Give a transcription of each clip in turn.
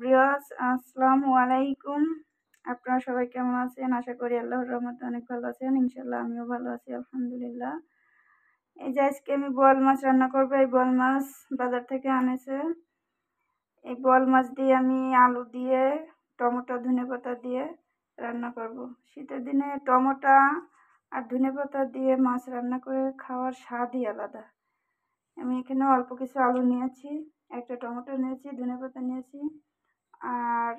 Viewers আসসালামু আলাইকুম। আপনারা সবাই কেমন আছেন? আশা করি আল্লাহর রহমতে অনেক ভালো আছেন। ইনশাল্লাহ আমিও ভালো আছি, আলহামদুলিল্লাহ। এই যে আজকে আমি বোয়াল মাছ রান্না করব। এই বোয়াল মাছ বাজার থেকে আনেছে। এই বোয়াল মাছ দিয়ে আমি আলু দিয়ে টমেটো ধনেপাতা দিয়ে রান্না করব। শীতের দিনে টমেটো আর ধনেপাতা দিয়ে মাছ রান্না করে খাওয়ার স্বাদই আলাদা। আমি এখানে অল্প কিছু আলু নিয়েছি, একটা টমেটো নিয়েছি, ধনেপাতা নিয়েছি, আর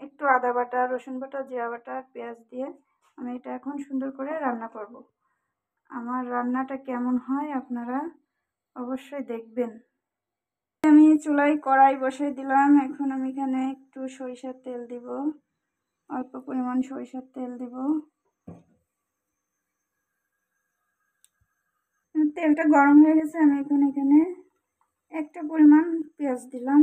একটু আদা বাটা, রসুন বাটা, জিরা বাটা, পেঁয়াজ দিয়ে আমি এটা এখন সুন্দর করে রান্না করব। আমার রান্নাটা কেমন হয় আপনারা অবশ্যই দেখবেন। আমি চুলায় কড়াই বসিয়ে দিলাম। এখন আমি এখানে একটু সরিষার তেল দিব, অল্প পরিমাণ সরিষার তেল দিব। তেলটা গরম হয়ে গেছে। আমি এখন এখানে একটা পরিমাণ পেঁয়াজ দিলাম।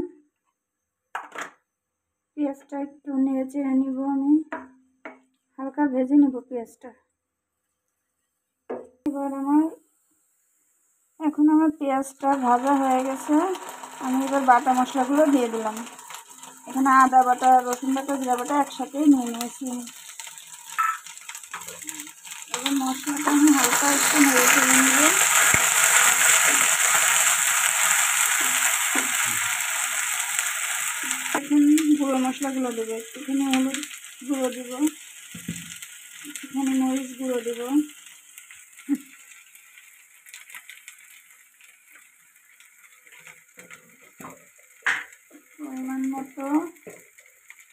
পেঁয়াজটা একটু নেড়ে চেড়ে নিব, আমি হালকা ভেজে নেব পেঁয়াজটা। এবার এখন আমার পেঁয়াজটা ভাজা হয়ে গেছে। আমি এবার বাটা মশলাগুলো দিয়ে দিলাম। এখানে আদা বাটা, রসুন বাটা, জিরা বাটা একসাথে নিয়ে নিয়েছি। এবার মশলাটা আমি হালকা একটু নেড়ে চেড়ে নেব। এখন গুঁড়ো মশলাগুলো দেবো। একটুখানি হলুদ গুঁড়ো দেব, একটুখানি মরিচ গুঁড়ো দেব,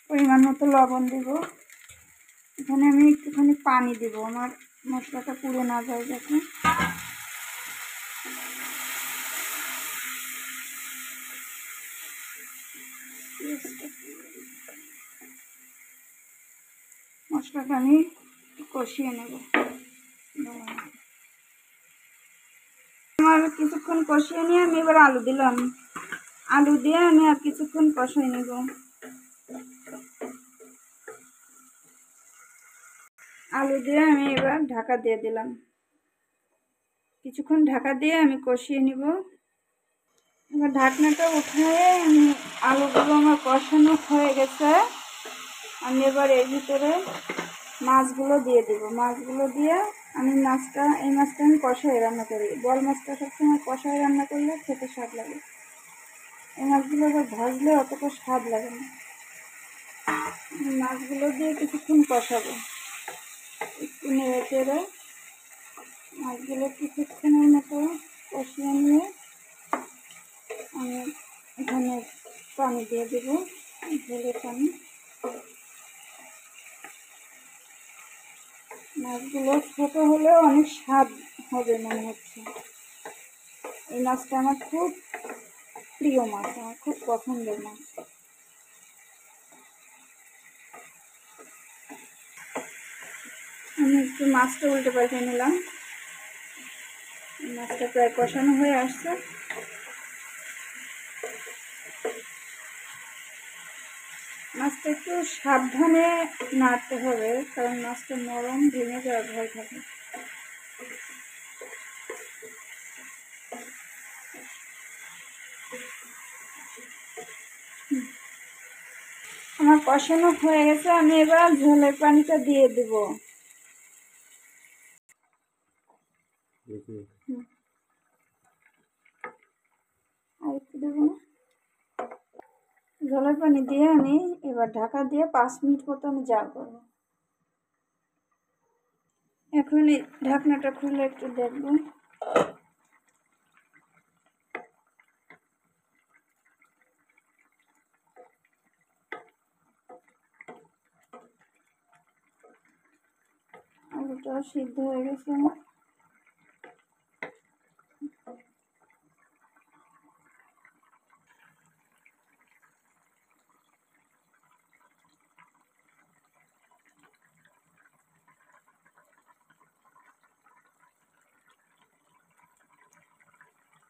পরিমাণ মতো লবণ দেব। এখানে আমি একটুখানি পানি দেব, আমার মশলাটা পুড়ে না যায় যাতে। মশলাটা আমি কষিয়ে নেব। আমার কিছুক্ষণ কষিয়ে নিয়ে আমি এবার আলু দিলাম। আলু দিয়ে আমি আর কিছুক্ষণ কষিয়ে নেব। আলু দিয়ে আমি এবার ঢাকা দিয়ে দিলাম। কিছুক্ষণ ঢাকা দিয়ে আমি কষিয়ে নিব। এবার ঢাকনাটা উঠায়ে আমি আলুগুলো আমার কষানো হয়ে গেছে। আমি এবার এর ভিতরে মাছগুলো দিয়ে দেবো। মাছগুলো দিয়ে আমি এই মাছটা আমি কষাই রান্না করি। বল মাছটা সবসময় কষাই রান্না করলে খেতে স্বাদ লাগে। এই মাছগুলো এবার ভাজলে অতটা স্বাদ লাগে না। মাছগুলো দিয়ে কিছুক্ষণ কষাবো, একটু নেড়ে চেড়ে মাছগুলো কিছুক্ষণের মতো কষিয়ে নিয়ে আমি এখানে পানি দিয়ে দেবো, ঝোলের পানি। মাছগুলো ছোট হলেও অনেক স্বাদ হবে মনে হচ্ছে। এই মাছটা আমার খুব প্রিয় মাছ, আমার খুব পছন্দের মাছ। আমি একটু মাছটা উল্টে পাল্টে নিলাম। মাছটা প্রায় কষানো হয়ে আসছে। মাছটা একটু সাবধানে নাড়তে হবে, কারণ মাছটা নরম, ভেঙে যাওয়ার ভয় থাকে। আমার কষানো হয়ে গেছে। আমি এবার ঝোলের পানিটা দিয়ে দেব। আর একটু দেবো না। ঝোলের পানি দিয়ে আমি এবার ঢাকা দিয়ে 5 মিনিট মতো আমি জাল করব। এখন এই ঢাকনাটা খুলে একটু দেখব। আলুটা সিদ্ধ হয়ে গেছে আমার।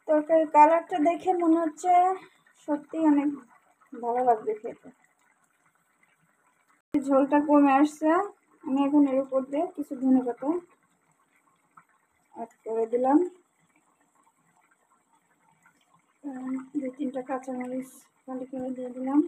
তরকারির কালারটা দেখে মনে হচ্ছে সত্যি অনেক ভালো লাগবে খেতে। ঝোলটা কমে আসছে। আমি এখন এর উপর দিয়ে কিছু ধনেপাতা অ্যাড করে দিলাম। 2-3টা কাঁচামরিচ খালি করে দিয়ে দিলাম।